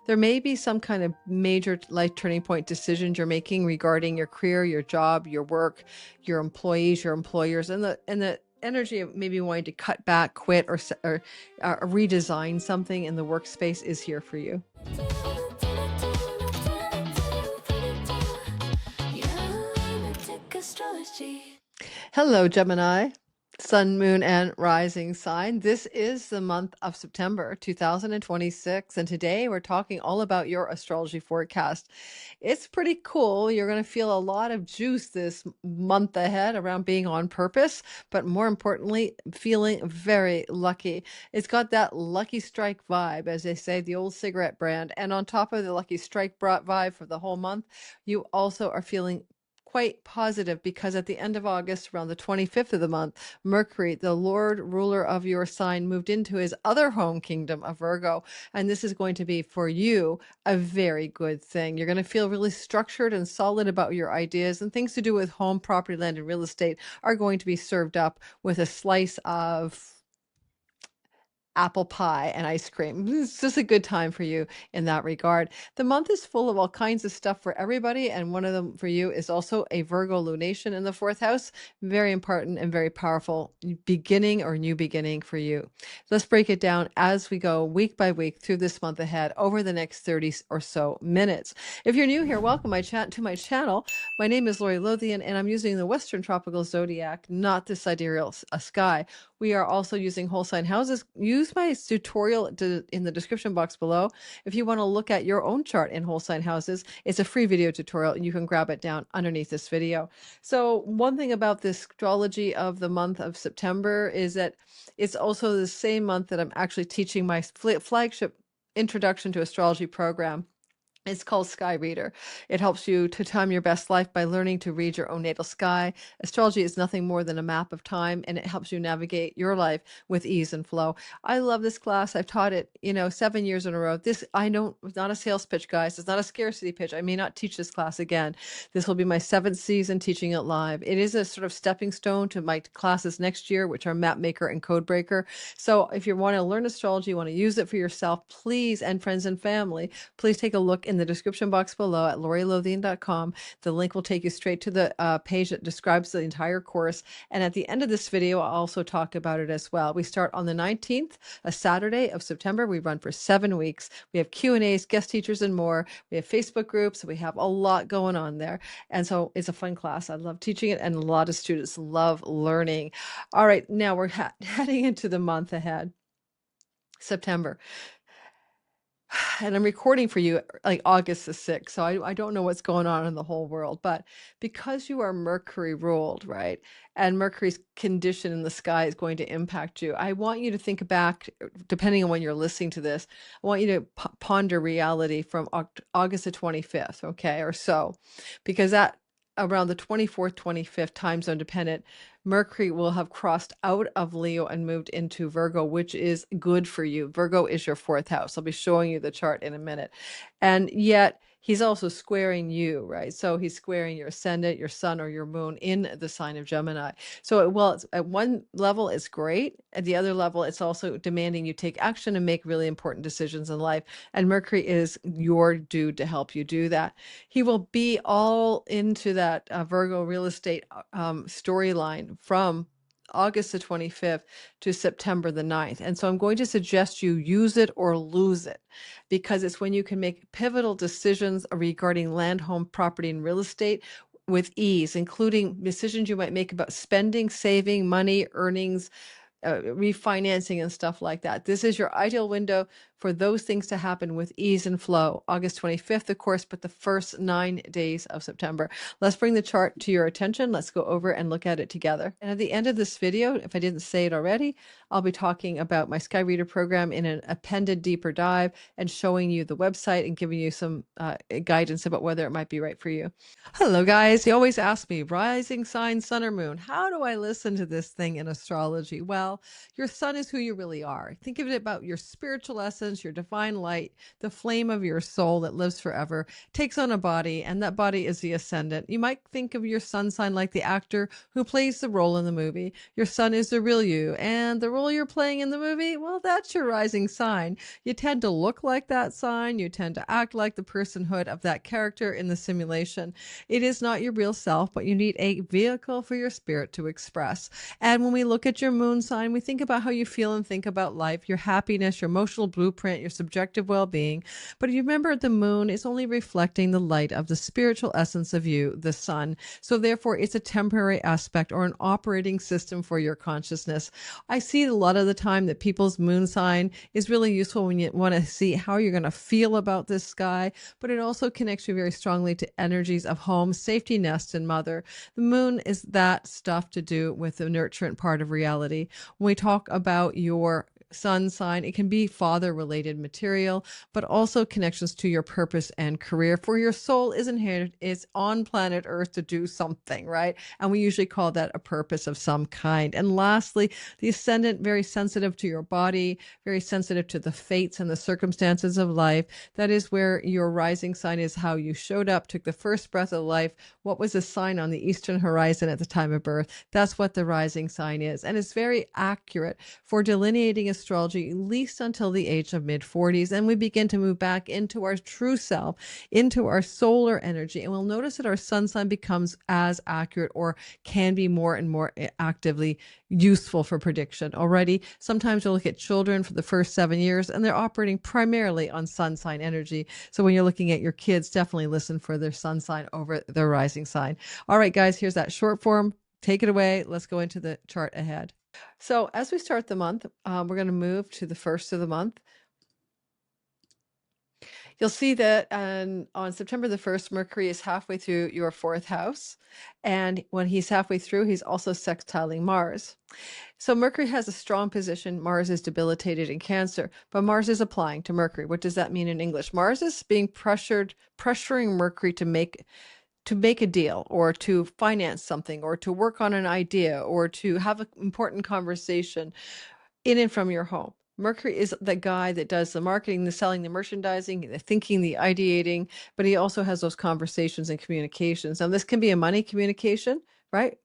There may be some kind of major life turning point decisions you're making regarding your career, your job, your work, your employees, your employers, and the energy of maybe wanting to cut back, quit, or redesign something in the workspace is here for you. Hello, Gemini. Sun, moon, and rising sign. This is the month of September 2026, and today we're talking all about your astrology forecast. It's pretty cool. You're going to feel a lot of juice this month ahead around being on purpose, but more importantly, feeling very lucky. It's got that lucky strike vibe, as they say, the old cigarette brand. And on top of the lucky strike vibe for the whole month, you also are feeling quite positive because at the end of August, around the 25th of the month, Mercury, the Lord ruler of your sign, moved into his other home kingdom of Virgo. And this is going to be for you a very good thing. You're going to feel really structured and solid about your ideas, and things to do with home, property, land, and real estate are going to be served up with a slice of apple pie and ice cream. It's just a good time for you in that regard. The month is full of all kinds of stuff for everybody, and one of them for you is also a Virgo lunation in the fourth house. Very important and very powerful beginning or new beginning for you. Let's break it down as we go week by week through this month ahead over the next 30 or so minutes. If you're new here, welcome to my channel. My name is Lori Lothian, and I'm using the Western Tropical Zodiac, not the sidereal sky. We are also using whole sign houses. Use my tutorial in the description box below. If you want to look at your own chart in whole sign houses, it's a free video tutorial and you can grab it down underneath this video. So one thing about this astrology of the month of September is that it's also the same month that I'm actually teaching my flagship Introduction to Astrology program. It's called Sky Reader. It helps you to time your best life by learning to read your own natal sky. Astrology is nothing more than a map of time, and it helps you navigate your life with ease and flow. I love this class. I've taught it, 7 years in a row. It's not a sales pitch, guys. It's not a scarcity pitch. I may not teach this class again. This will be my 7th season teaching it live. It is a sort of stepping stone to my classes next year, which are Map Maker and Code Breaker. So if you want to learn astrology, want to use it for yourself, please, and friends and family, please take a look in the description box below at lorilothian.com. The link will take you straight to the page that describes the entire course. And at the end of this video, I'll also talk about it as well. We start on the 19th, a Saturday of September. We run for 7 weeks. We have Q&As, guest teachers, and more. We have Facebook groups. We have a lot going on there. And so it's a fun class. I love teaching it, and a lot of students love learning. All right, now we're heading into the month ahead, September. And I'm recording for you like August the 6th. So I don't know what's going on in the whole world, but because you are Mercury ruled, right? And Mercury's condition in the sky is going to impact you. I want you to think back, depending on when you're listening to this, I want you to ponder reality from August the 25th, okay, or so, because that around the 24th, 25th time zone dependent, Mercury will have crossed out of Leo and moved into Virgo, which is good for you. Virgo is your 4th house. I'll be showing you the chart in a minute. And yet he's also squaring you, right? So he's squaring your ascendant, your sun, or your moon in the sign of Gemini. So it's, at one level, it's great. At the other level, it's also demanding you take action and make really important decisions in life. And Mercury is your dude to help you do that. He will be all into that Virgo real estate storyline from August the 25th to September the 9th. And so I'm going to suggest you use it or lose it, because it's when you can make pivotal decisions regarding land, home, property, and real estate with ease, including decisions you might make about spending, saving, money, earnings, refinancing, and stuff like that. This is your ideal window for those things to happen with ease and flow. August 25th, of course, but the first 9 days of September. Let's bring the chart to your attention. Let's go over and look at it together. And at the end of this video, if I didn't say it already, I'll be talking about my Sky Reader program in an appended deeper dive and showing you the website and giving you some guidance about whether it might be right for you. Hello, guys. You always ask me, rising sign, sun, or moon. How do I listen to this thing in astrology? Well, your sun is who you really are. Think of it about your spiritual essence, essence, your divine light, the flame of your soul that lives forever, takes on a body, and that body is the ascendant. You might think of your sun sign like the actor who plays the role in the movie. Your sun is the real you, and the role you're playing in the movie, well, that's your rising sign. You tend to look like that sign. You tend to act like the personhood of that character in the simulation. It is not your real self, but you need a vehicle for your spirit to express. And when we look at your moon sign, we think about how you feel and think about life, your happiness, your emotional blueprint, your subjective well-being. But you remember the moon is only reflecting the light of the spiritual essence of you, the sun. So therefore, it's a temporary aspect or an operating system for your consciousness. I see a lot of the time that people's moon sign is really useful when you want to see how you're going to feel about this sky, but it also connects you very strongly to energies of home, safety, nest, and mother. The moon is that stuff to do with the nurturant part of reality. When we talk about your sun sign, it can be father related material, but also connections to your purpose and career. For your soul isn't here, it's on planet Earth to do something, right? And we usually call that a purpose of some kind. And lastly, the ascendant, very sensitive to your body, very sensitive to the fates and the circumstances of life. That is where your rising sign is, how you showed up, took the first breath of life. What was the sign on the eastern horizon at the time of birth? That's what the rising sign is. And it's very accurate for delineating astrology, at least until the age of mid-40s. And we begin to move back into our true self, into our solar energy. And we'll notice that our sun sign becomes as accurate or can be more and more actively useful for prediction. Already, sometimes you'll look at children for the first 7 years and they're operating primarily on sun sign energy. So when you're looking at your kids, definitely listen for their sun sign over their rising sign. All right, guys, here's that short form. Take it away. Let's go into the chart ahead. So as we start the month, we're going to move to the first of the month. You'll see that on September the 1st, Mercury is halfway through your fourth house. And when he's halfway through, he's also sextiling Mars. So Mercury has a strong position. Mars is debilitated in Cancer, but Mars is applying to Mercury. What does that mean in English? Mars is being pressuring Mercury to make a deal or to finance something or to work on an idea or to have an important conversation in and from your home. Mercury is the guy that does the marketing, the selling, the merchandising, the thinking, the ideating, but he also has those conversations and communications. Now, this can be a money communication, right?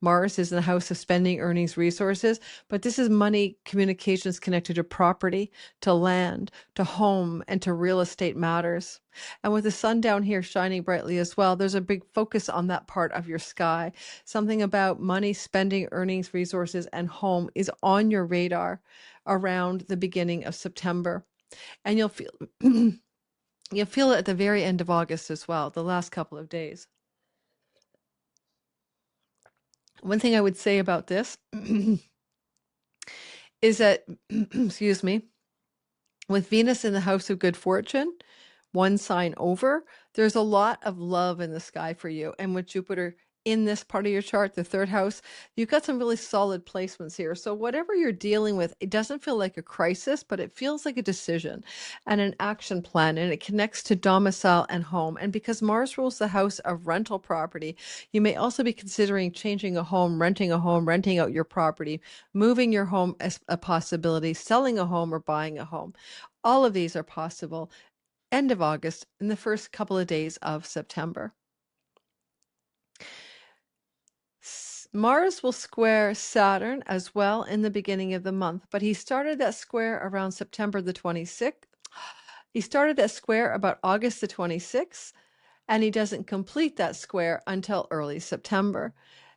Mars is in the house of spending, earnings, resources, but this is money communications connected to property, to land, to home, and to real estate matters. And with the sun down here shining brightly as well, there's a big focus on that part of your sky. Something about money, spending, earnings, resources, and home is on your radar around the beginning of September. And you'll feel you'll feel it at the very end of August as well, the last couple of days. One thing I would say about this is that, excuse me, with Venus in the house of good fortune, one sign over, there's a lot of love in the sky for you. And with Jupiter in this part of your chart, the third house, you've got some really solid placements here. So whatever you're dealing with, it doesn't feel like a crisis, but it feels like a decision and an action plan, and it connects to domicile and home. And because Mars rules the house of rental property, you may also be considering changing a home, renting out your property, moving your home as a possibility, selling a home or buying a home. All of these are possible end of August in the first couple of days of September. Mars will square Saturn as well in the beginning of the month, but he started that square around September the 26th. He started that square about August the 26th, and he doesn't complete that square until early September.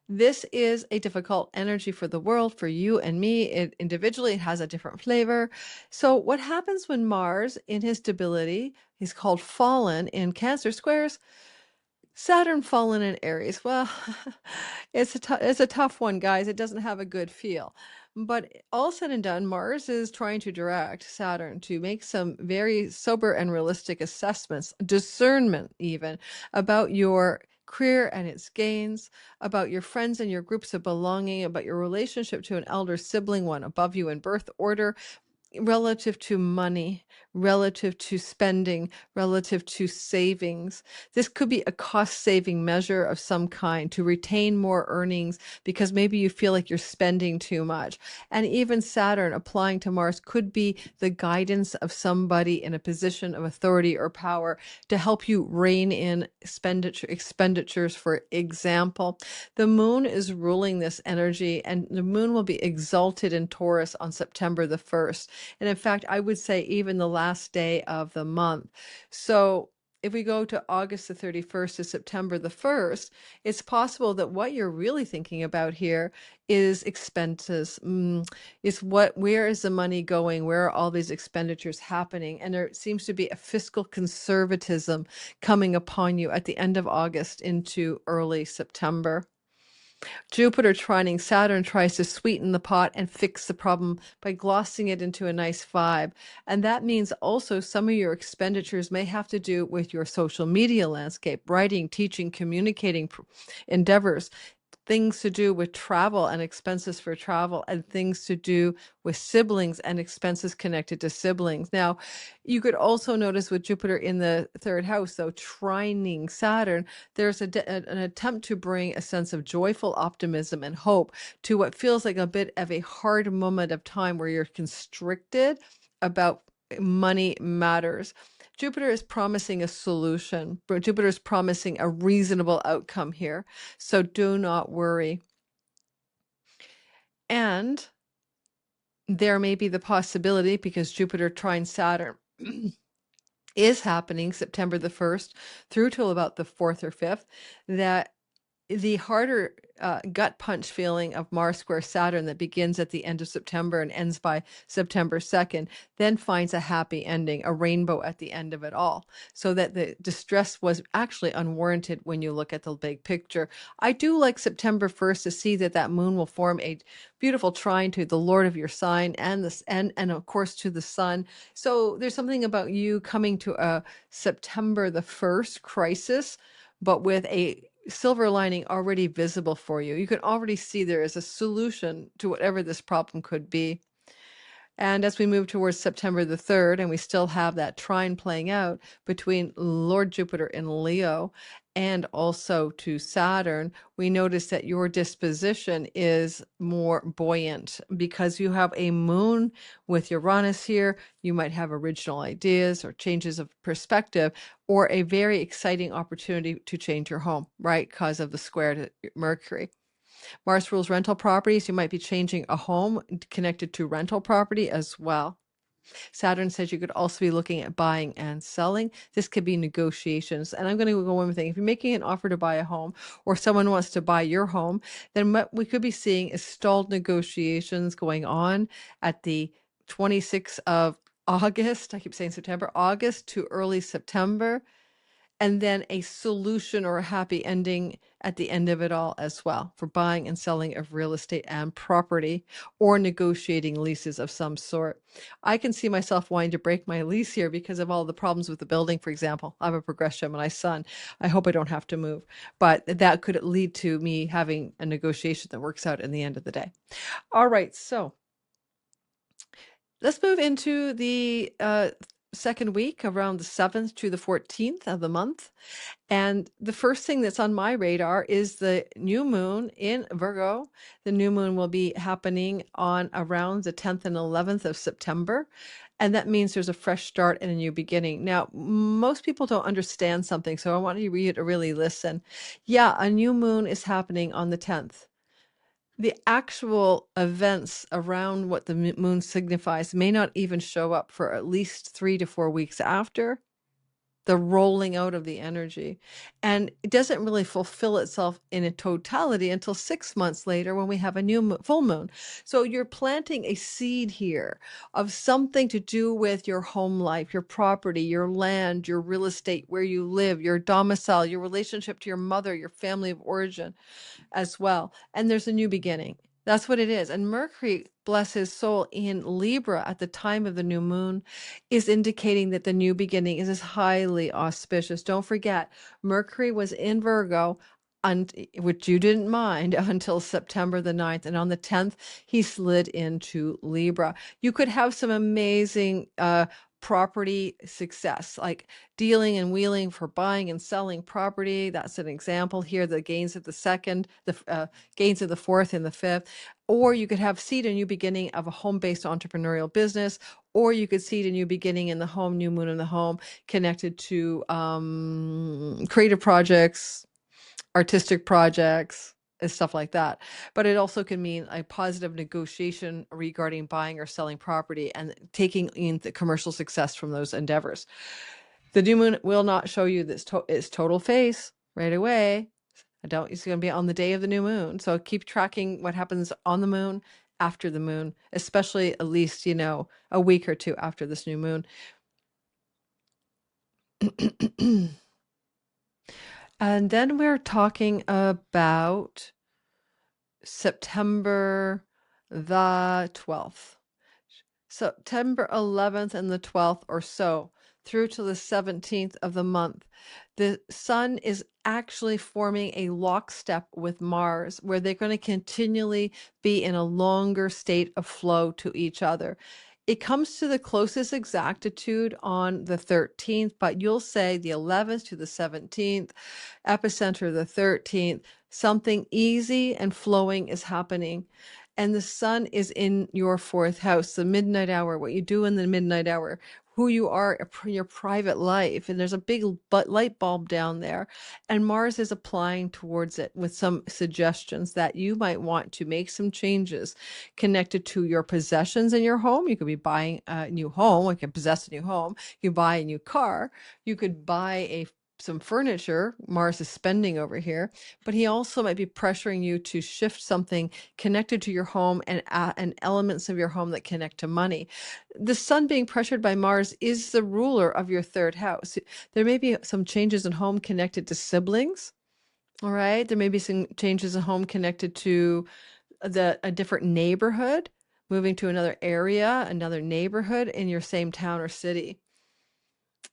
This is a difficult energy for the world, for you and me. Individually, it has a different flavor. So what happens when Mars, in his debility, he's called fallen in Cancer squares, Saturn fallen in Aries. Well, it's a tough one, guys. It doesn't have a good feel. But all said and done, Mars is trying to direct Saturn to make some very sober and realistic assessments, discernment even, about your career and its gains, about your friends and your groups of belonging, about your relationship to an elder sibling, one above you in birth order, relative to money, relative to spending, relative to savings. This could be a cost-saving measure of some kind to retain more earnings because maybe you feel like you're spending too much. And even Saturn applying to Mars could be the guidance of somebody in a position of authority or power to help you rein in expenditures. For example, the moon is ruling this energy, and the moon will be exalted in Taurus on September the 1st. And in fact, I would say even the last day of the month. So if we go to August the 31st to September the 1st, it's possible that what you're really thinking about here is expenses. Where is the money going? Where are all these expenditures happening? And there seems to be a fiscal conservatism coming upon you at the end of August into early September. Jupiter trining Saturn tries to sweeten the pot and fix the problem by glossing it into a nice vibe. And that means also some of your expenditures may have to do with your social media landscape, writing, teaching, communicating endeavors, things to do with travel and expenses for travel, and things to do with siblings and expenses connected to siblings. Now, you could also notice with Jupiter in the third house, though, trining Saturn, there's an attempt to bring a sense of joyful optimism and hope to what feels like a bit of a hard moment of time where you're constricted about money matters. Jupiter is promising a solution. Jupiter is promising a reasonable outcome here. So do not worry. And there may be the possibility, because Jupiter trine Saturn is happening September the 1st through till about the 4th or 5th, that the harder gut punch feeling of Mars square Saturn that begins at the end of September and ends by September 2nd, then finds a happy ending, a rainbow at the end of it all, so that the distress was actually unwarranted when you look at the big picture. I do like September 1st to see that moon will form a beautiful trine to the Lord of your sign and of course to the sun. So there's something about you coming to a September the 1st crisis, but with a silver lining already visible for you. You can already see there is a solution to whatever this problem could be. And as we move towards September the 3rd, and we still have that trine playing out between Lord Jupiter in Leo and also to Saturn, we notice that your disposition is more buoyant because you have a moon with Uranus here. You might have original ideas or changes of perspective, or a very exciting opportunity to change your home, right? Because of the square to Mercury. Mars rules rental properties. You might be changing a home connected to rental property as well. Saturn says you could also be looking at buying and selling. This could be negotiations. And I'm going to go one more thing. If you're making an offer to buy a home, or someone wants to buy your home, then what we could be seeing is stalled negotiations going on at the 26th of August. I keep saying September, August to early September, and then a solution or a happy ending at the end of it all as well, for buying and selling of real estate and property, or negotiating leases of some sort. I can see myself wanting to break my lease here because of all the problems with the building. For example, I have a progressed Gemini sun. I hope I don't have to move, but that could lead to me having a negotiation that works out in the end of the day. All right, so let's move into the second week, around the 7th to the 14th of the month. And the first thing that's on my radar is the new moon in Virgo. The new moon will be happening on around the 10th and 11th of September. And that means there's a fresh start and a new beginning. Now, most people don't understand something, so I want you to really listen. Yeah, a new moon is happening on the 10th. The actual events around what the moon signifies may not even show up for at least 3 to 4 weeks after the rolling out of the energy. And it doesn't really fulfill itself in a totality until 6 months later when we have a new full moon. So you're planting a seed here of something to do with your home life, your property, your land, your real estate, where you live, your domicile, your relationship to your mother, your family of origin as well. And there's a new beginning. That's what it is. And Mercury, bless his soul, in Libra at the time of the new moon is indicating that the new beginning is highly auspicious. Don't forget, Mercury was in Virgo which you didn't mind until September the 9th. And on the 10th, he slid into Libra. You could have some amazing property success, like dealing and wheeling for buying and selling property. That's an example here. The gains of the second, the gains of the fourth and the fifth. Or you could have seed a new beginning of a home-based entrepreneurial business, or you could seed a new beginning in the home, new moon in the home, connected to creative projects, artistic projects, and stuff like that. But it also can mean a positive negotiation regarding buying or selling property and taking in the commercial success from those endeavors. The new moon will not show you this its total face right away. It's going to be on the day of the new moon. So keep tracking what happens on the moon, after the moon, especially at least, a week or two after this new moon. And then we're talking about September the 12th. September 11th and the 12th or so, through to the 17th of the month, the sun is actually forming a lockstep with Mars, where they're going to continually be in a longer state of flow to each other. It comes to the closest exactitude on the 13th, but you'll say the 11th to the 17th, epicenter the 13th, something easy and flowing is happening. And the sun is in your fourth house, the midnight hour, what you do in the midnight hour, who you are, your private life. And there's a big light bulb down there. And Mars is applying towards it with some suggestions that you might want to make some changes connected to your possessions in your home. You could be buying a new home, you can possess a new home. You buy a new car. You could buy some furniture. Mars is spending over here, but he also might be pressuring you to shift something connected to your home and elements of your home that connect to money. The sun being pressured by Mars is the ruler of your third house. There may be some changes in home connected to siblings. All right. There may be some changes in home connected to a different neighborhood, moving to another area, another neighborhood in your same town or city.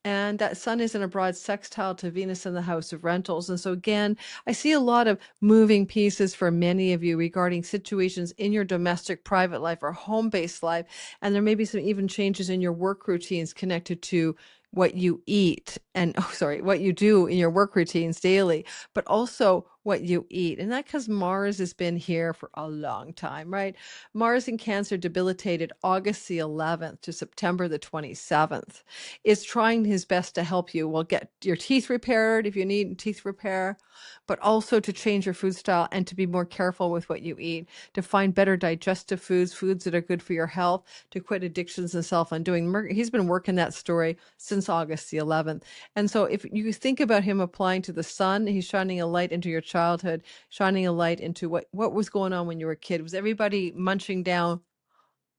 And that sun is in a broad sextile to Venus in the house of rentals. And so, again, I see a lot of moving pieces for many of you regarding situations in your domestic private life or home based life. And there may be some even changes in your work routines connected to what you eat and, what you do in your work routines daily, but also what you eat. And that because Mars has been here for a long time, right? Mars in Cancer debilitated August the 11th to September the 27th. Is trying his best to help you. Well, get your teeth repaired if you need teeth repair, but also to change your food style and to be more careful with what you eat, to find better digestive foods that are good for your health, to quit addictions and self-undoing. He's been working that story since August the 11th. And so if you think about him applying to the sun, he's shining a light into your childhood, shining a light into what was going on when you were a kid. Was everybody munching down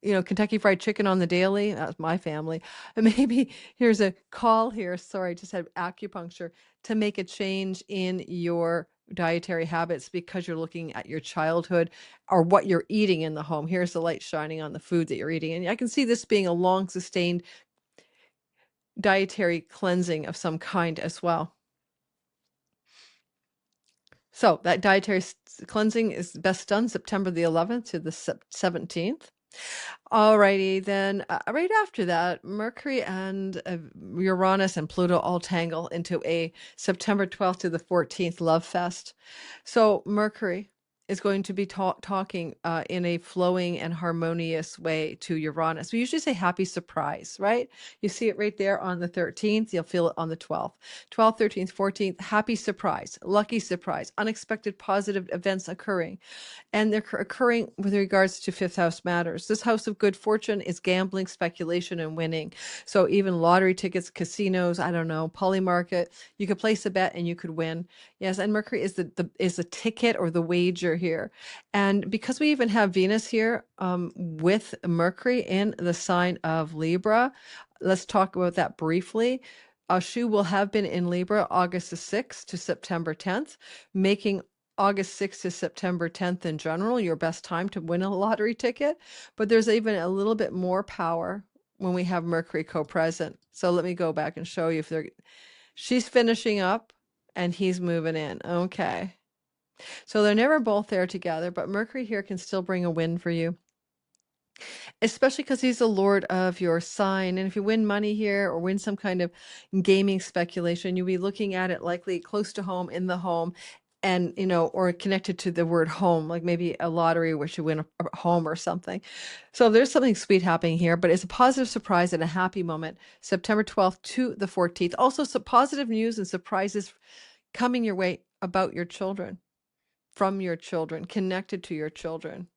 Kentucky Fried Chicken on the daily? That was my family. And maybe here's a call here. Sorry, I just had acupuncture to make a change in your dietary habits because you're looking at your childhood or what you're eating in the home. Here's the light shining on the food that you're eating. And I can see this being a long sustained dietary cleansing of some kind as well. So that dietary cleansing is best done September the 11th to the 17th. Alrighty, then right after that, Mercury and Uranus and Pluto all tangle into a September 12th to the 14th love fest. So Mercury is going to be talking in a flowing and harmonious way to Uranus. We usually say happy surprise, right? You see it right there on the 13th. You'll feel it on the 12th. 12th, 13th, 14th, happy surprise, lucky surprise, unexpected positive events occurring. And they're occurring with regards to fifth house matters. This house of good fortune is gambling, speculation, and winning. So even lottery tickets, casinos, I don't know, Polymarket, you could place a bet and you could win. Yes, and Mercury is the ticket or the wager here. And because we even have Venus here with Mercury in the sign of Libra, let's talk about that briefly. She will have been in Libra August the 6th to September 10th, making August 6th to September 10th in general your best time to win a lottery ticket. But there's even a little bit more power when we have Mercury co-present. So let me go back and show you she's finishing up and he's moving in. Okay. So they're never both there together, but Mercury here can still bring a win for you, especially because he's the lord of your sign. And if you win money here or win some kind of gaming speculation, you'll be looking at it likely close to home, in the home, and or connected to the word home, like maybe a lottery which you win a home or something. So there's something sweet happening here, but it's a positive surprise and a happy moment, September 12th to the 14th. Also, some positive news and surprises coming your way about your children, from your children, connected to your children.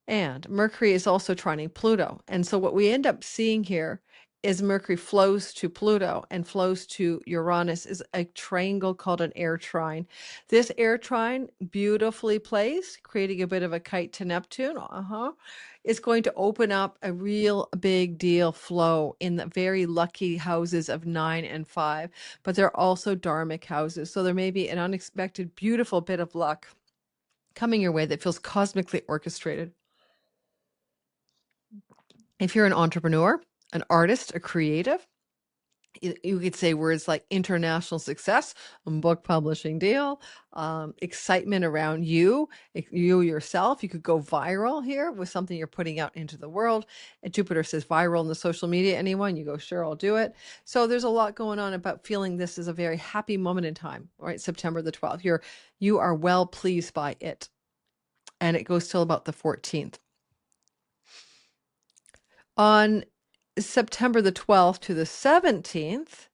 And Mercury is also trining Pluto. And so what we end up seeing here is Mercury flows to Pluto and flows to Uranus, is a triangle called an air trine. This air trine, beautifully placed, creating a bit of a kite to Neptune, is going to open up a real big deal flow in the very lucky houses of 9 and 5, but they're also dharmic houses. So there may be an unexpected, beautiful bit of luck coming your way that feels cosmically orchestrated. If you're an entrepreneur, an artist, a creative, you could say words like international success, book publishing deal, excitement around you yourself. You could go viral here with something you're putting out into the world. And Jupiter says viral in the social media, anyone, you go, sure, I'll do it. So there's a lot going on about feeling this is a very happy moment in time, right? September the 12th. You are well pleased by it. And it goes till about the 14th. On September the 12th to the 17th,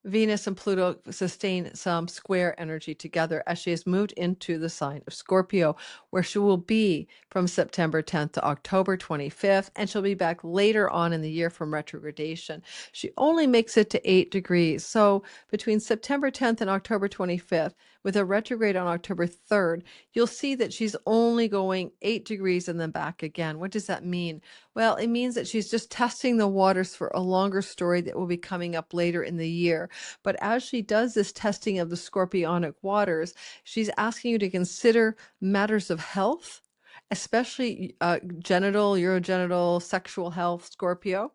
Venus and Pluto sustain some square energy together as she has moved into the sign of Scorpio, where she will be from September 10th to October 25th, and she'll be back later on in the year from retrogradation. She only makes it to 8 degrees. So between September 10th and October 25th, with a retrograde on October 3rd, you'll see that she's only going 8 degrees and then back again. What does that mean? Well, it means that she's just testing the waters for a longer story that will be coming up later in the year. But as she does this testing of the scorpionic waters, she's asking you to consider matters of health, especially genital, urogenital, sexual health, Scorpio,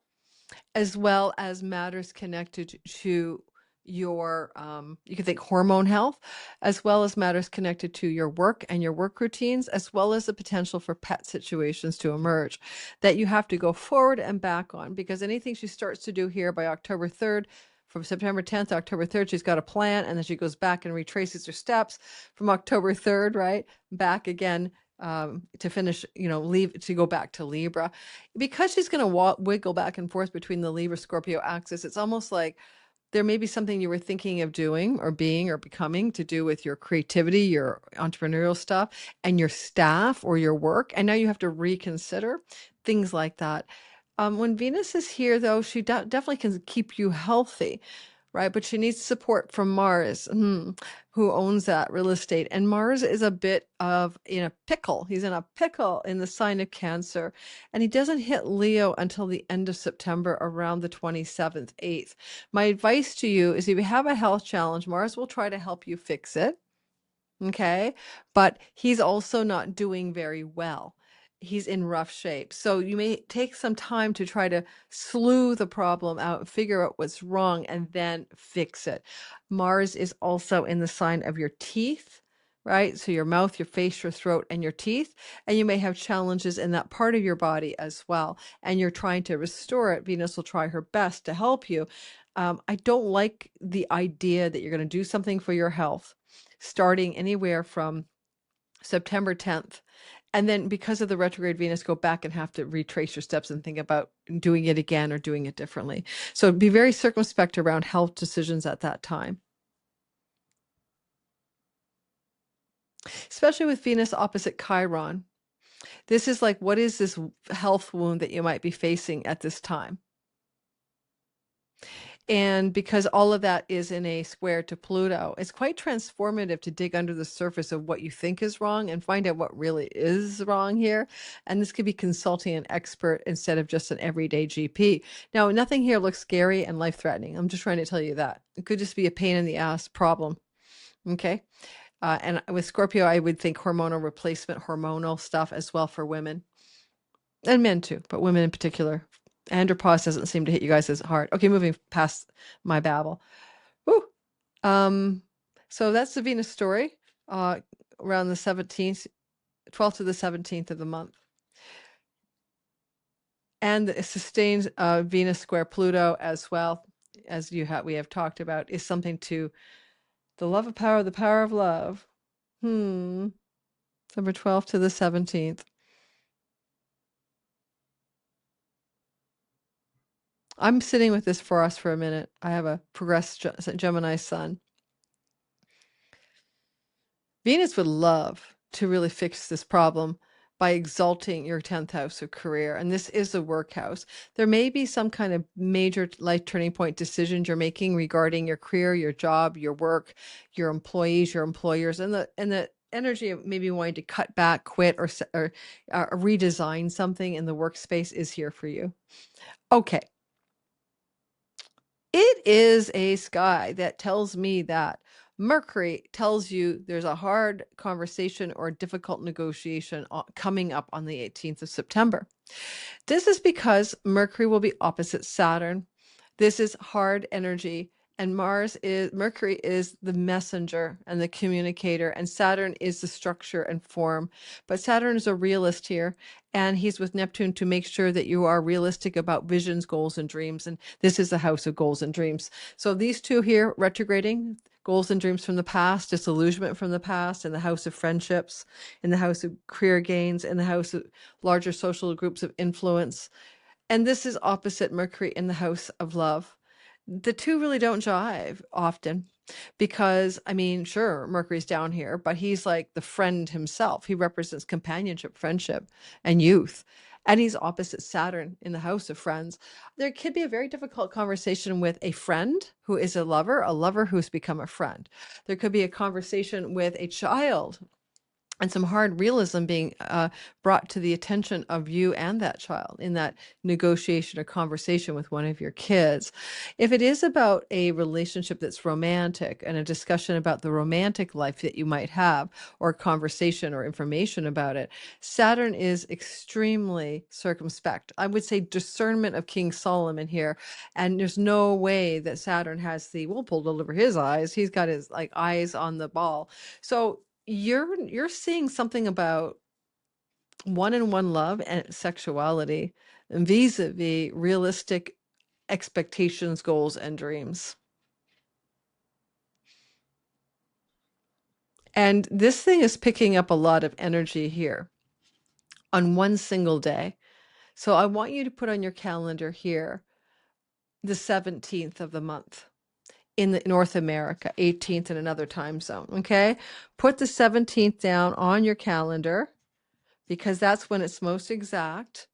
as well as matters connected to your you can think hormone health, as well as matters connected to your work and your work routines, as well as the potential for pet situations to emerge that you have to go forward and back on, because anything she starts to do here by October 3rd, from September 10th to October 3rd, she's got a plan, and then she goes back and retraces her steps from October 3rd, right, back again, to finish, leave to go back to Libra. Because she's going to wiggle back and forth between the Libra Scorpio axis, it's almost like there may be something you were thinking of doing or being or becoming to do with your creativity, your entrepreneurial stuff, and your staff or your work. And now you have to reconsider things like that. When Venus is here, though, she definitely can keep you healthy, right? But she needs support from Mars, who owns that real estate. And Mars is a bit of in a pickle. He's in a pickle in the sign of Cancer. And he doesn't hit Leo until the end of September, around the 27th, 8th. My advice to you is if you have a health challenge, Mars will try to help you fix it. Okay. But he's also not doing very well. He's in rough shape. So you may take some time to try to slew the problem out, figure out what's wrong, and then fix it. Mars is also in the sign of your teeth, right? So your mouth, your face, your throat, and your teeth. And you may have challenges in that part of your body as well. And you're trying to restore it. Venus will try her best to help you. I don't like the idea that you're going to do something for your health starting anywhere from September 10th. And then because of the retrograde Venus, go back and have to retrace your steps and think about doing it again or doing it differently. So be very circumspect around health decisions at that time. Especially with Venus opposite Chiron. This is like, what is this health wound that you might be facing at this time? And because all of that is in a square to Pluto, it's quite transformative to dig under the surface of what you think is wrong and find out what really is wrong here. And this could be consulting an expert instead of just an everyday GP. Now, nothing here looks scary and life-threatening. I'm just trying to tell you that. It could just be a pain in the ass problem. Okay. And with Scorpio, I would think hormonal replacement, hormonal stuff as well for women. And men too, but women in particular. Andropause doesn't seem to hit you guys as hard. Okay, moving past my babble. Woo. So that's the Venus story, around the 17th, 12th to the 17th of the month. And the sustained Venus square Pluto as well, as we have talked about, is something to the love of power, the power of love. December 12th to the 17th. I'm sitting with this for us for a minute. I have a progressed Gemini sun. Venus would love to really fix this problem by exalting your 10th house of career. And this is the work house. There may be some kind of major life turning point decisions you're making regarding your career, your job, your work, your employees, your employers, and the energy of maybe wanting to cut back, quit, or redesign something in the workspace is here for you. Okay. It is a sky that tells me that Mercury tells you there's a hard conversation or difficult negotiation coming up on the 18th of September. This is because Mercury will be opposite Saturn. This is hard energy, and Mercury is the messenger and the communicator, and Saturn is the structure and form. But Saturn is a realist here, and he's with Neptune to make sure that you are realistic about visions, goals, and dreams. And this is the house of goals and dreams. So these two here retrograding, goals and dreams from the past, disillusionment from the past, in the house of friendships, in the house of career gains, in the house of larger social groups of influence. And this is opposite Mercury in the house of love. The two really don't jive often because, I mean, sure, Mercury's down here, but he's like the friend himself. He represents companionship, friendship, and youth. And he's opposite Saturn in the house of friends. There could be a very difficult conversation with a friend who is a lover who's become a friend. There could be a conversation with a child and some hard realism being brought to the attention of you and that child in that negotiation or conversation with one of your kids. If it is about a relationship that's romantic and a discussion about the romantic life that you might have, or conversation or information about it, Saturn is extremely circumspect. I would say discernment of King Solomon here. And there's no way that Saturn has the wool pulled over his eyes. He's got his like eyes on the ball. So you're seeing something about one-on-one love and sexuality vis-a-vis realistic expectations, goals, and dreams. And this thing is picking up a lot of energy here on one single day. So I want you to put on your calendar here the 17th of the month in the North America, 18th in another time zone. Okay. Put the 17th down on your calendar, because that's when it's most exact,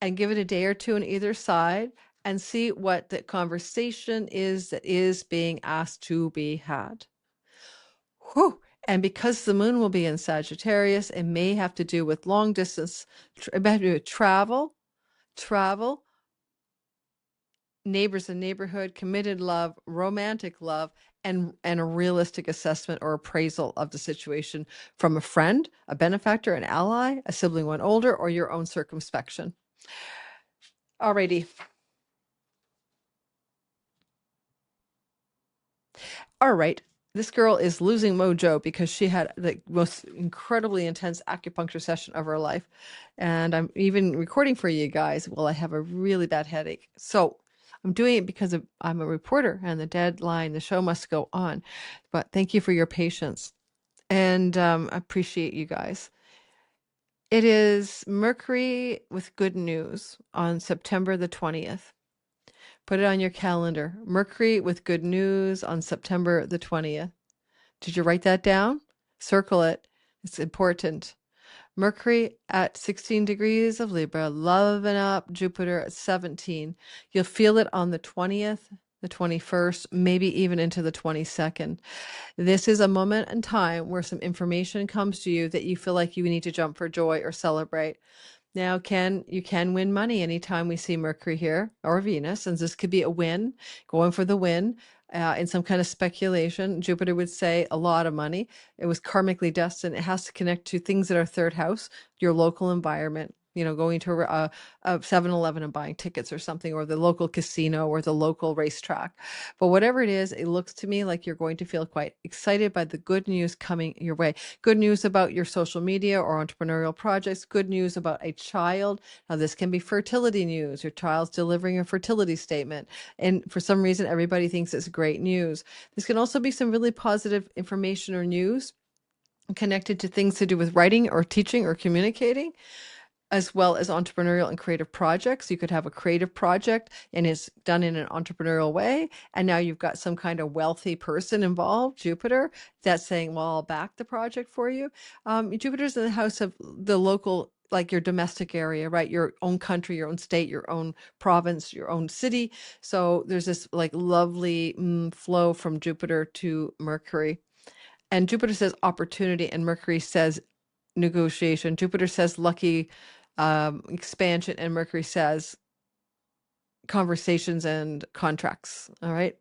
and give it a day or two on either side and see what the conversation is that is being asked to be had. Whew. And because the moon will be in Sagittarius, it may have to do with long distance, it may have to do with travel, neighbors and neighborhood, committed love, romantic love, and a realistic assessment or appraisal of the situation from a friend, a benefactor, an ally, a sibling one older, or your own circumspection. Alrighty. All right. This girl is losing mojo because she had the most incredibly intense acupuncture session of her life. And I'm even recording for you guys while I have a really bad headache. So I'm doing it because I'm a reporter and the deadline, the show must go on. But thank you for your patience. And I appreciate you guys. It is Mercury with good news on September the 20th. Put it on your calendar. Mercury with good news on September the 20th. Did you write that down? Circle it. It's important. Mercury at 16 degrees of Libra, loving up Jupiter at 17. You'll feel it on the 20th, the 21st, maybe even into the 22nd. This is a moment in time where some information comes to you that you feel like you need to jump for joy or celebrate. Now, you can win money anytime we see Mercury here or Venus, and this could be a win, going for the win in some kind of speculation. Jupiter would say a lot of money. It was karmically destined. It has to connect to things that are third house, your local environment, going to a 7-Eleven and buying tickets or something, or the local casino or the local racetrack. But whatever it is, it looks to me like you're going to feel quite excited by the good news coming your way. Good news about your social media or entrepreneurial projects, good news about a child. Now, this can be fertility news. Your child's delivering a fertility statement. And for some reason, everybody thinks it's great news. This can also be some really positive information or news connected to things to do with writing or teaching or communicating, as well as entrepreneurial and creative projects. You could have a creative project and it's done in an entrepreneurial way. And now you've got some kind of wealthy person involved, Jupiter, that's saying, well, I'll back the project for you. Jupiter's in the house of the local, like your domestic area, right? Your own country, your own state, your own province, your own city. So there's this like lovely flow from Jupiter to Mercury. And Jupiter says opportunity, and Mercury says negotiation. Jupiter says lucky expansion, and Mercury says conversations and contracts. All right.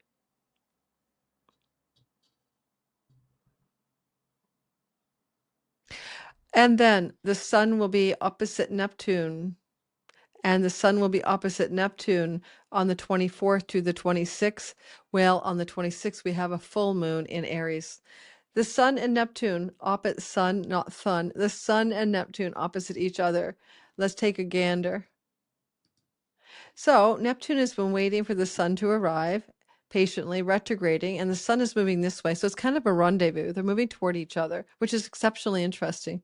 And then the sun will be opposite Neptune, and the sun will be opposite Neptune on the 24th to the 26th. Well, on the 26th, we have a full moon in Aries. The sun and Neptune, opposite sun, not sun, the sun and Neptune opposite each other. Let's take a gander. So Neptune has been waiting for the sun to arrive, patiently retrograding, and the sun is moving this way. So it's kind of a rendezvous. They're moving toward each other, which is exceptionally interesting.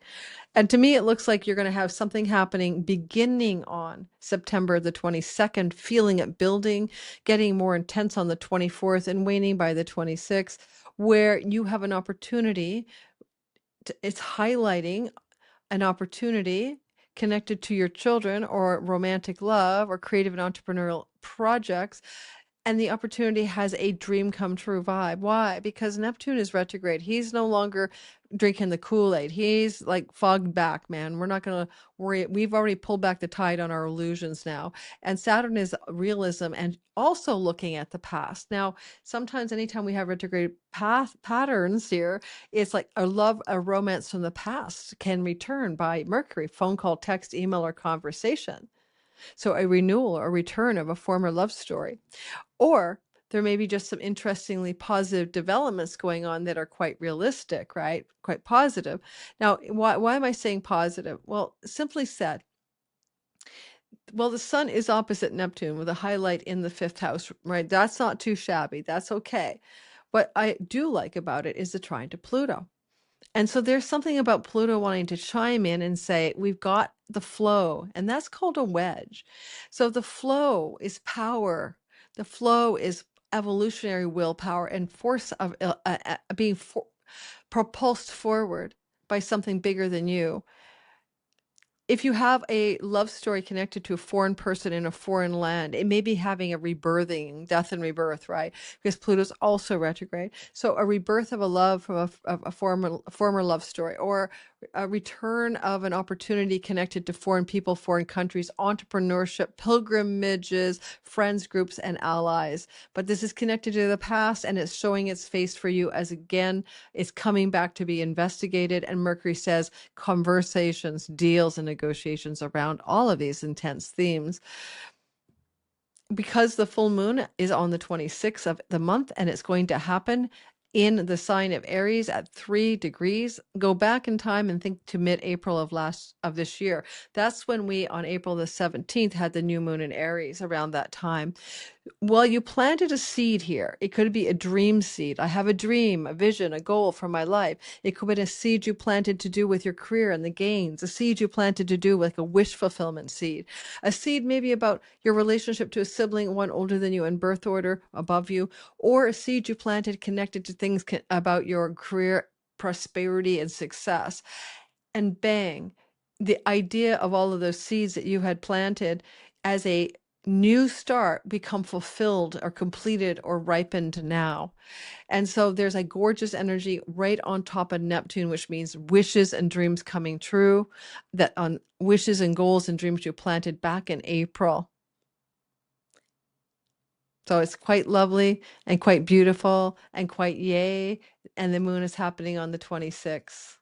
And to me, it looks like you're going to have something happening beginning on September the 22nd, feeling it building, getting more intense on the 24th, and waning by the 26th, where you have an opportunity. It's highlighting an opportunity connected to your children or romantic love or creative and entrepreneurial projects. And the opportunity has a dream come true vibe. Why? Because Neptune is retrograde. He's no longer drinking the Kool-Aid. He's like fogged back, man. We're not going to worry. We've already pulled back the tide on our illusions now. And Saturn is realism and also looking at the past. Now, sometimes anytime we have retrograde patterns here, it's like a love, a romance from the past can return by Mercury, phone call, text, email, or conversation. So a renewal or return of a former love story. Or there may be just some interestingly positive developments going on that are quite realistic, right? Quite positive. Now, why am I saying positive? Well, simply said, well, the sun is opposite Neptune with a highlight in the fifth house, right? That's not too shabby. That's okay. What I do like about it is the trine to Pluto. And so there's something about Pluto wanting to chime in and say, we've got the flow, and that's called a wedge. So the flow is power. The flow is evolutionary willpower and force of being propulsed forward by something bigger than you. If you have a love story connected to a foreign person in a foreign land, it may be having a rebirthing, death and rebirth, right? Because Pluto's also retrograde. So a rebirth of a love from a former love story, or a return of an opportunity connected to foreign people, foreign countries, entrepreneurship, pilgrimages, friends groups, and allies. But this is connected to the past, and it's showing its face for you as, again, it's coming back to be investigated. And Mercury says conversations, deals, and negotiations around all of these intense themes. Because the full moon is on the 26th of the month, and it's going to happen in the sign of Aries at 3 degrees. Go back in time and think to mid-April of this year. That's when we, on April the 17th, had the new moon in Aries around that time. Well, you planted a seed here. It could be a dream seed. I have a dream, a vision, a goal for my life. It could be a seed you planted to do with your career and the gains, a seed you planted to do like a wish fulfillment seed, a seed maybe about your relationship to a sibling, one older than you in birth order, above you, or a seed you planted connected to things about your career, prosperity, and success. And bang, the idea of all of those seeds that you had planted as a new start become fulfilled or completed or ripened now. And so there's a gorgeous energy right on top of Neptune, which means wishes and dreams coming true, that on wishes and goals and dreams you planted back in April. So it's quite lovely and quite beautiful and quite yay. And the moon is happening on the 26th.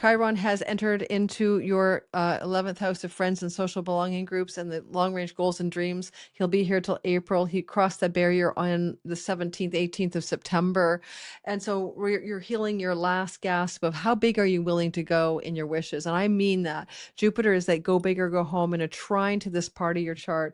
Chiron has entered into your 11th house of friends and social belonging groups and the long range goals and dreams. He'll be here till April. He crossed that barrier on the 17th, 18th of September. And so you're healing your last gasp of how big are you willing to go in your wishes. And I mean that. Jupiter is that go big or go home, and a trine to this part of your chart.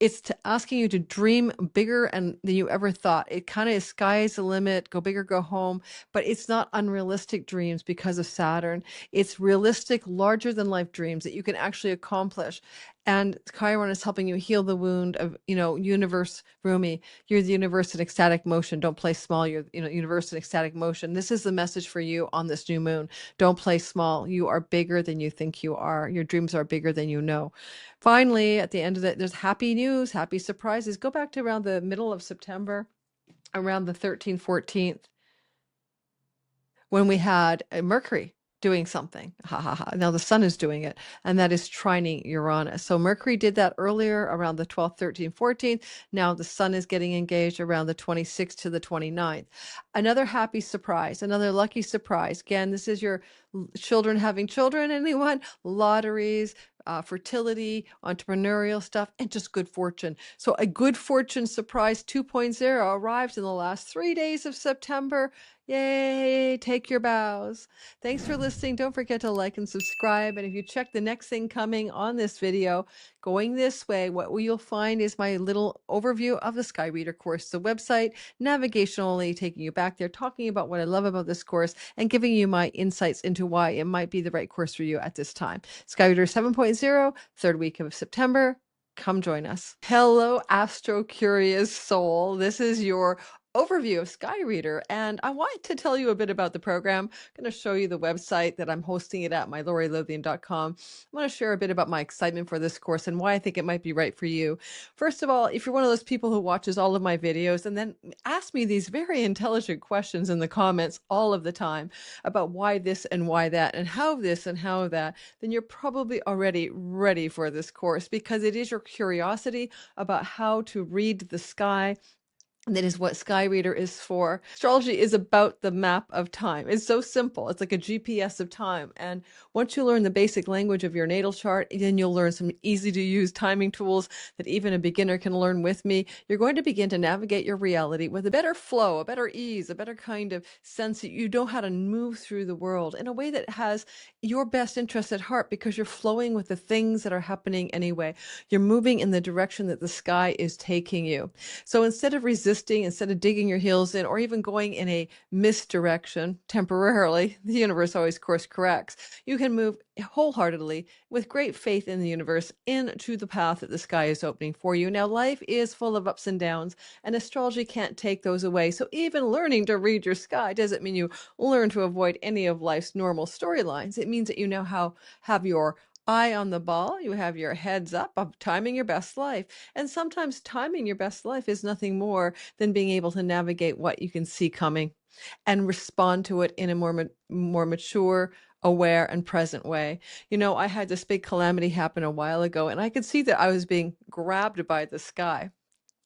It's asking you to dream bigger than you ever thought. It kind of is sky's the limit, go big or go home, but it's not unrealistic dreams because of Saturn. It's realistic, larger than life dreams that you can actually accomplish. And Chiron is helping you heal the wound of, universe, Rumi. You're the universe in ecstatic motion. Don't play small. You're, universe in ecstatic motion. This is the message for you on this new moon. Don't play small. You are bigger than you think you are. Your dreams are bigger than you know. Finally, at the end of it, there's happy news, happy surprises. Go back to around the middle of September, around the 13th, 14th, when we had Mercury doing something. Ha ha ha. Now the sun is doing it, and that is trining Uranus. So Mercury did that earlier around the 12th, 13th, 14th. Now the sun is getting engaged around the 26th to the 29th. Another happy surprise, another lucky surprise. Again, this is your children having children, anyone? Lotteries, fertility, entrepreneurial stuff, and just good fortune. So a good fortune surprise 2.0 arrived in the last 3 days of September. Yay, take your bows. Thanks for listening. Don't forget to like and subscribe. And if you check the next thing coming on this video, going this way, what you'll find is my little overview of the Sky Reader course, the website, navigationally taking you back there, talking about what I love about this course and giving you my insights into why it might be the right course for you at this time. Sky Reader 7.0, third week of September. Come join us. Hello, Astro Curious Soul. This is your overview of Sky Reader, and I want to tell you a bit about the program. I'm going to show you the website that I'm hosting it at, mylaurielothian.com. I want to share a bit about my excitement for this course and why I think it might be right for you. First of all, if you're one of those people who watches all of my videos and then ask me these very intelligent questions in the comments all of the time about why this and why that and how this and how that, then you're probably already ready for this course, because it is your curiosity about how to read the sky. That is what Sky Reader is for. Astrology is about the map of time. It's so simple. It's like a GPS of time. And once you learn the basic language of your natal chart, then you'll learn some easy to use timing tools that even a beginner can learn with me. You're going to begin to navigate your reality with a better flow, a better ease, a better kind of sense that you know how to move through the world in a way that has your best interest at heart, because you're flowing with the things that are happening anyway. You're moving in the direction that the sky is taking you. So instead of resisting, instead of digging your heels in, or even going in a misdirection temporarily, the universe always course corrects. You can move wholeheartedly with great faith in the universe into the path that the sky is opening for you. Now, life is full of ups and downs, and astrology can't take those away. So even learning to read your sky doesn't mean you learn to avoid any of life's normal storylines. It means that you now have your eye on the ball, you have your heads up of timing your best life. And sometimes timing your best life is nothing more than being able to navigate what you can see coming and respond to it in a more mature, aware, and present way. I had this big calamity happen a while ago, and I could see that I was being grabbed by the sky.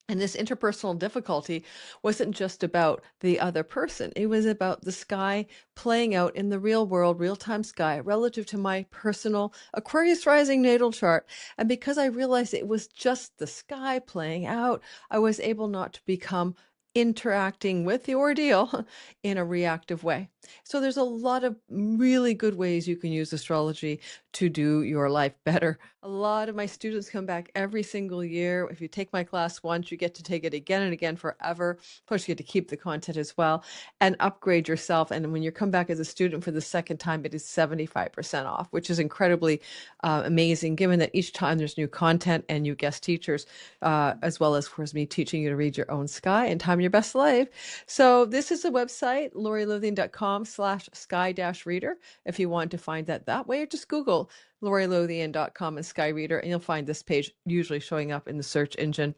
And this interpersonal difficulty wasn't just about the other person. It was about the sky playing out in the real world, real-time sky, relative to my personal Aquarius rising natal chart. And because I realized it was just the sky playing out, I was able not to become interacting with the ordeal in a reactive way. So there's a lot of really good ways you can use astrology to do your life better. A lot of my students come back every single year. If you take my class once, you get to take it again and again forever. Plus, you get to keep the content as well and upgrade yourself. And when you come back as a student for the second time, it is 75% off, which is incredibly amazing, given that each time there's new content and new guest teachers, as well as, of course, me teaching you to read your own sky and time your best life. So this is the website, laurielothian.com/sky-reader. If you want to find that way, or just Google laurielothian.com and Sky Reader, and you'll find this page usually showing up in the search engine.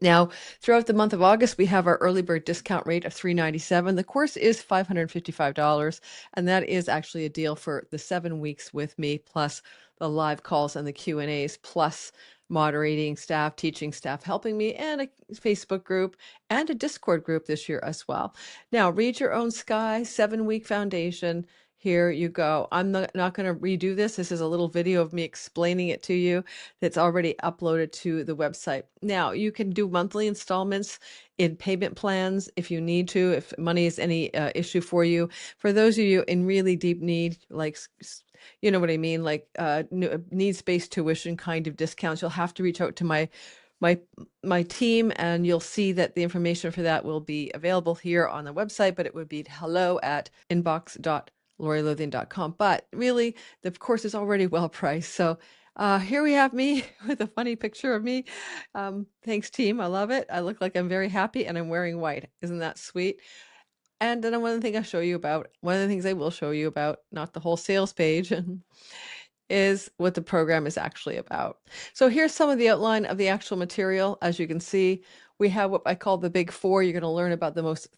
Now, throughout the month of August, we have our early bird discount rate of $397. The course is $555, and that is actually a deal for the 7 weeks with me, plus the live calls and the Q&As, plus moderating staff, teaching staff helping me, and a Facebook group and a Discord group this year as well. Now, read your own sky, 7-week foundation. Here you go. I'm not going to redo this. This is a little video of me explaining it to you that's already uploaded to the website. Now, you can do monthly installments in payment plans if you need to, if money is any issue for you. For those of you in really deep need, like, you know what I mean, like needs-based tuition kind of discounts, you'll have to reach out to my my team, and you'll see that the information for that will be available here on the website, but it would be hello@inbox.lorilothien.com. But really, the course is already well priced. So here we have me with a funny picture of me. Thanks, team. I love it. I look like I'm very happy, and I'm wearing white. Isn't that sweet? And then one of the things one of the things I will show you about, not the whole sales page, is what the program is actually about. So here's some of the outline of the actual material. As you can see, we have what I call the big four. You're going to learn about the most.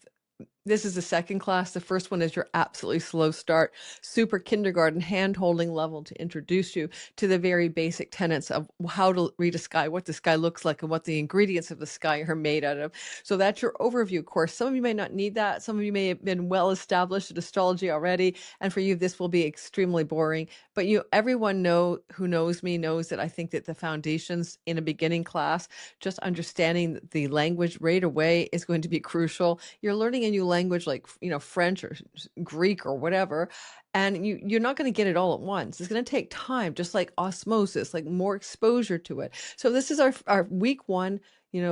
This is the second class. The first one is your absolutely slow start, super kindergarten hand-holding level to introduce you to the very basic tenets of how to read a sky, what the sky looks like, and what the ingredients of the sky are made out of. So that's your overview course. Some of you may not need that. Some of you may have been well established at astrology already, and for you, this will be extremely boring. But everyone who knows me knows that I think that the foundations in a beginning class, just understanding the language right away, is going to be crucial. You're learning a new language like French or Greek or whatever, and you're not going to get it all at once. It's going to take time, just like osmosis, like more exposure to it. So this is our week one,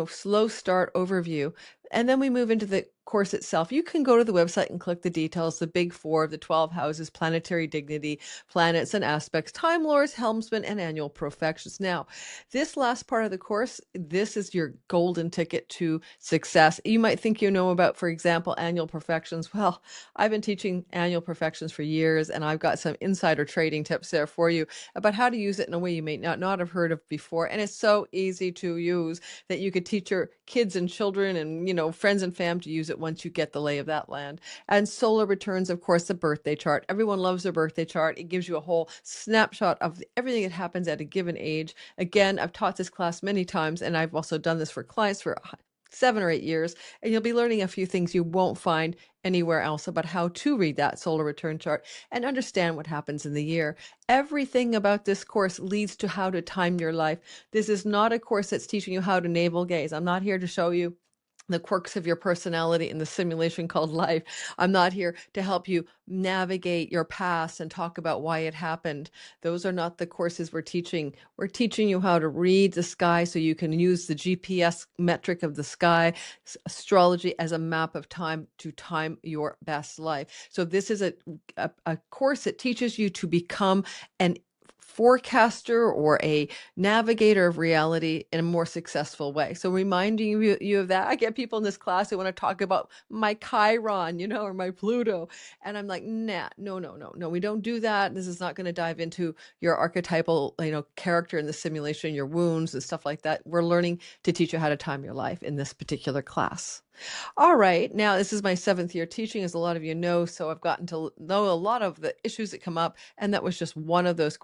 slow start overview. And then we move into the course itself. You can go to the website and click the details, the big four of the 12 houses, planetary dignity, planets and aspects, time lords, helmsmen, and annual profections. Now, this last part of the course, this is your golden ticket to success. You might think you know about, for example, annual profections. Well, I've been teaching annual profections for years, and I've got some insider trading tips there for you about how to use it in a way you may not have heard of before. And it's so easy to use that you could teach your kids and children and, friends and fam to use it once you get the lay of that land. And solar returns, of course, the birthday chart. Everyone loves their birthday chart. It gives you a whole snapshot of everything that happens at a given age. Again, I've taught this class many times, and I've also done this for clients for 7 or 8 years, and you'll be learning a few things you won't find anywhere else about how to read that solar return chart and understand what happens in the year. Everything about this course leads to how to time your life. This is not a course that's teaching you how to navel gaze. I'm not here to show you the quirks of your personality in the simulation called life. I'm not here to help you navigate your past and talk about why it happened. Those are not the courses we're teaching. We're teaching you how to read the sky so you can use the GPS metric of the sky, astrology, as a map of time to time your best life. So this is a course that teaches you to become an forecaster or a navigator of reality in a more successful way. So reminding you of that. I get people in this class who want to talk about my Chiron, or my Pluto. And I'm like, nah, no, we don't do that. This is not going to dive into your archetypal, character in the simulation, your wounds and stuff like that. We're learning to teach you how to time your life in this particular class. All right. Now, this is my 7th year teaching, as a lot of you know, so I've gotten to know a lot of the issues that come up, and that was just one of those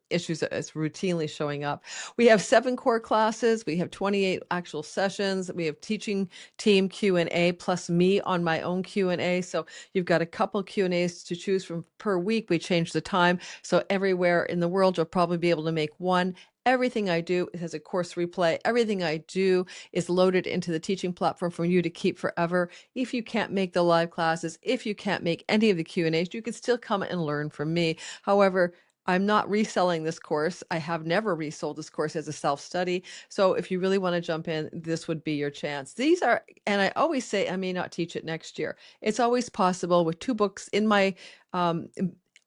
issues that is routinely showing up. We have 7 core classes. We have 28 actual sessions. We have teaching team Q&A plus me on my own Q&A. So you've got a couple Q&As to choose from per week. We change the time. So everywhere in the world, you'll probably be able to make one. Everything I do has a course replay. Everything I do is loaded into the teaching platform for you to keep forever. If you can't make the live classes, if you can't make any of the Q&As, you can still come and learn from me. However, I'm not reselling this course. I have never resold this course as a self-study. So if you really want to jump in, this would be your chance. These are, and I always say I may not teach it next year. It's always possible with 2 books in my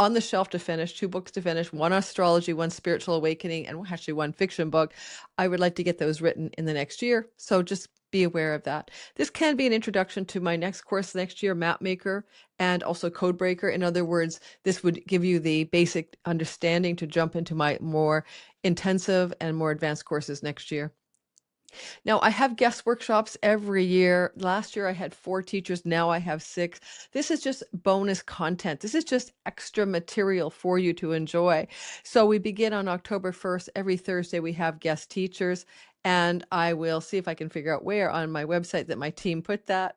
on the shelf to finish, 2 books to finish, 1 astrology, 1 spiritual awakening, and actually 1 fiction book. I would like to get those written in the next year. So just be aware of that. This can be an introduction to my next course next year, Mapmaker, and also Codebreaker. In other words, this would give you the basic understanding to jump into my more intensive and more advanced courses next year. Now, I have guest workshops every year. Last year, I had 4 teachers. Now I have 6. This is just bonus content. This is just extra material for you to enjoy. So we begin on October 1st. Every Thursday, we have guest teachers. And I will see if I can figure out where on my website that my team put that.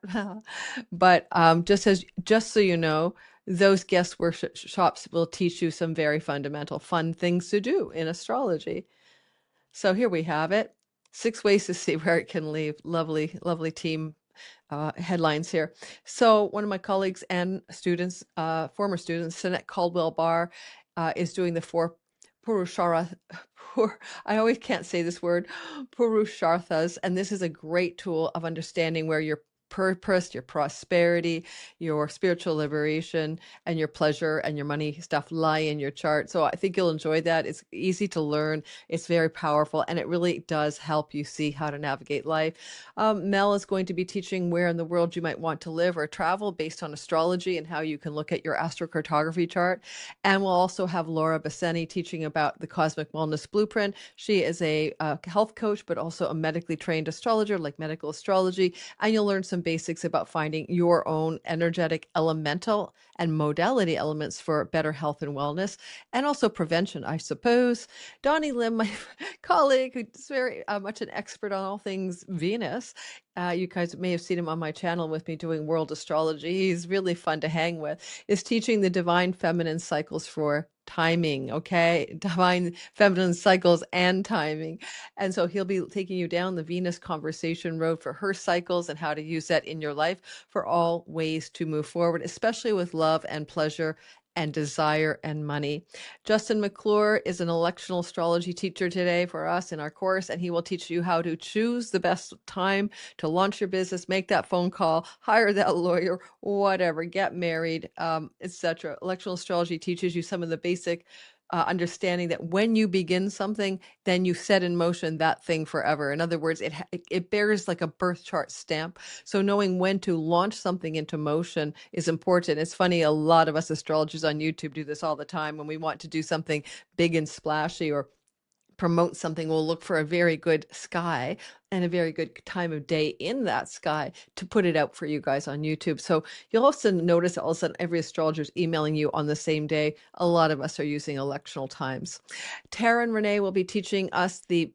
But just so you know, those guest workshops will teach you some very fundamental, fun things to do in astrology. So here we have it. 6 ways to see where it can lead. Lovely, lovely team headlines here. So one of my colleagues and students, former students, Sinette Caldwell Barr, is doing the 4 Purushara. I always can't say this word, Purusharthas, and this is a great tool of understanding where your purpose, your prosperity, your spiritual liberation, and your pleasure and your money stuff lie in your chart. So I think you'll enjoy that. It's easy to learn. It's very powerful, and it really does help you see how to navigate life. Mel is going to be teaching where in the world you might want to live or travel based on astrology and how you can look at your astrocartography chart. And we'll also have Laura Basseni teaching about the Cosmic Wellness Blueprint. She is a health coach, but also a medically trained astrologer, like medical astrology. And you'll learn some basics about finding your own energetic elemental and modality elements for better health and wellness, and also prevention, I suppose. Donnie Lim, my colleague, who's very much an expert on all things Venus. You guys may have seen him on my channel with me doing world astrology. He's really fun to hang with. Is teaching the divine feminine cycles for timing, okay? Divine feminine cycles and timing. And so he'll be taking you down the Venus conversation road for her cycles and how to use that in your life for all ways to move forward, especially with love and pleasure and desire and money. Justin McClure is an electional astrology teacher today for us in our course, and he will teach you how to choose the best time to launch your business, make that phone call, hire that lawyer, whatever, get married, etc. Electional astrology teaches you some of the basic understanding that when you begin something, then you set in motion that thing forever. In other words, it bears like a birth chart stamp. So knowing when to launch something into motion is important. It's funny, a lot of us astrologers on YouTube do this all the time. When we want to do something big and splashy or promote something, we'll look for a very good sky and a very good time of day in that sky to put it out for you guys on YouTube. So you'll also notice all of a sudden every astrologer is emailing you on the same day. A lot of us are using electional times. Tara and Renee will be teaching us the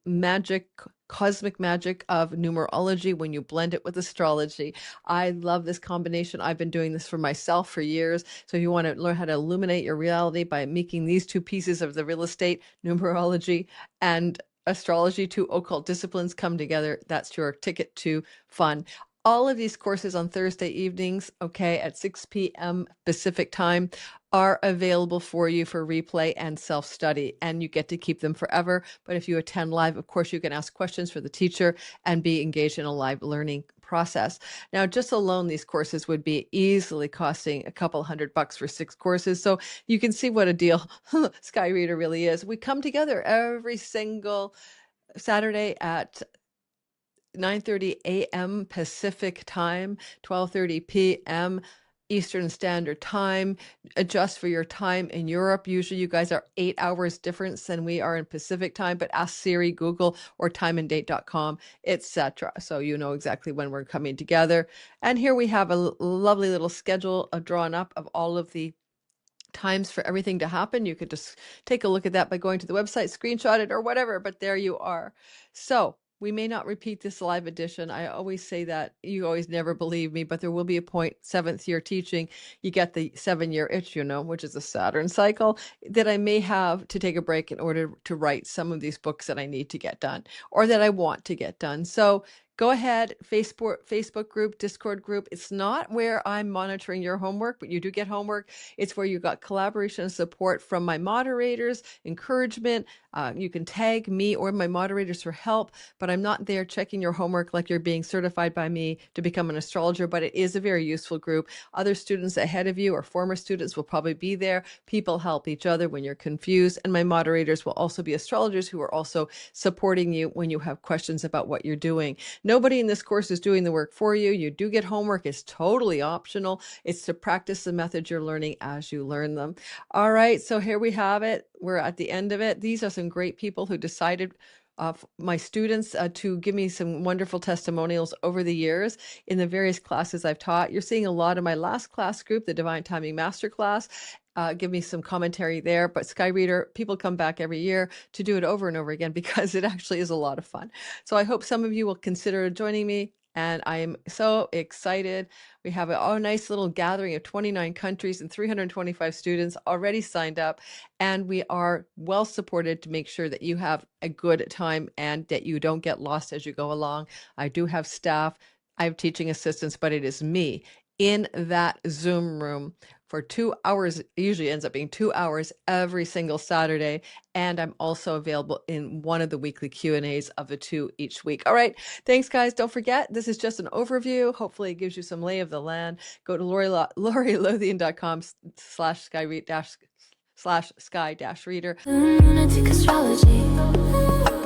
cosmic magic of numerology when you blend it with astrology. I love this combination. I've been doing this for myself for years. So if you want to learn how to illuminate your reality by making these 2 pieces of the real estate, numerology and astrology, 2 occult disciplines come together, that's your ticket to fun. All of these courses on Thursday evenings, okay, at 6 p.m. Pacific time, are available for you for replay and self-study, and you get to keep them forever. But if you attend live, of course, you can ask questions for the teacher and be engaged in a live learning process. Now, just alone, these courses would be easily costing a couple $100 for 6 courses. So you can see what a deal Sky Reader really is. We come together every single Saturday at 9:30 a.m. Pacific time, 12:30 p.m. Eastern Standard Time. Adjust for your time in Europe. Usually you guys are 8 hours difference than we are in Pacific time, but ask Siri, Google, or timeanddate.com, etc. So you know exactly when we're coming together. And here we have a lovely little schedule drawn up of all of the times for everything to happen. You could just take a look at that by going to the website, screenshot it or whatever, but there you are. So we may not repeat this live edition. I always say that. You always never believe me, but there will be a point, 7th year teaching, you get the 7-year itch, which is a Saturn cycle, that I may have to take a break in order to write some of these books that I need to get done or that I want to get done. So go ahead, Facebook group, Discord group. It's not where I'm monitoring your homework, but you do get homework. It's where you got collaboration and support from my moderators, encouragement. You can tag me or my moderators for help, but I'm not there checking your homework like you're being certified by me to become an astrologer, but it is a very useful group. Other students ahead of you or former students will probably be there. People help each other when you're confused, and my moderators will also be astrologers who are also supporting you when you have questions about what you're doing. Nobody in this course is doing the work for you. You do get homework. It's totally optional. It's to practice the methods you're learning as you learn them. All right, so here we have it. We're at the end of it. These are some great people who decided, my students, to give me some wonderful testimonials over the years in the various classes I've taught. You're seeing a lot of my last class group, the Divine Timing Masterclass. give me some commentary there. But Sky Reader, people come back every year to do it over and over again because it actually is a lot of fun. So I hope some of you will consider joining me. And I am so excited. We have a nice little gathering of 29 countries and 325 students already signed up. And we are well supported to make sure that you have a good time and that you don't get lost as you go along. I do have staff, I have teaching assistants, but it is me in that Zoom room for 2 hours. It usually ends up being 2 hours every single Saturday. And I'm also available in one of the weekly Q&As of the 2 each week. All right. Thanks, guys. Don't forget, this is just an overview. Hopefully it gives you some lay of the land. Go to LoriLothian.com/sky-reader. Lunatic astrology.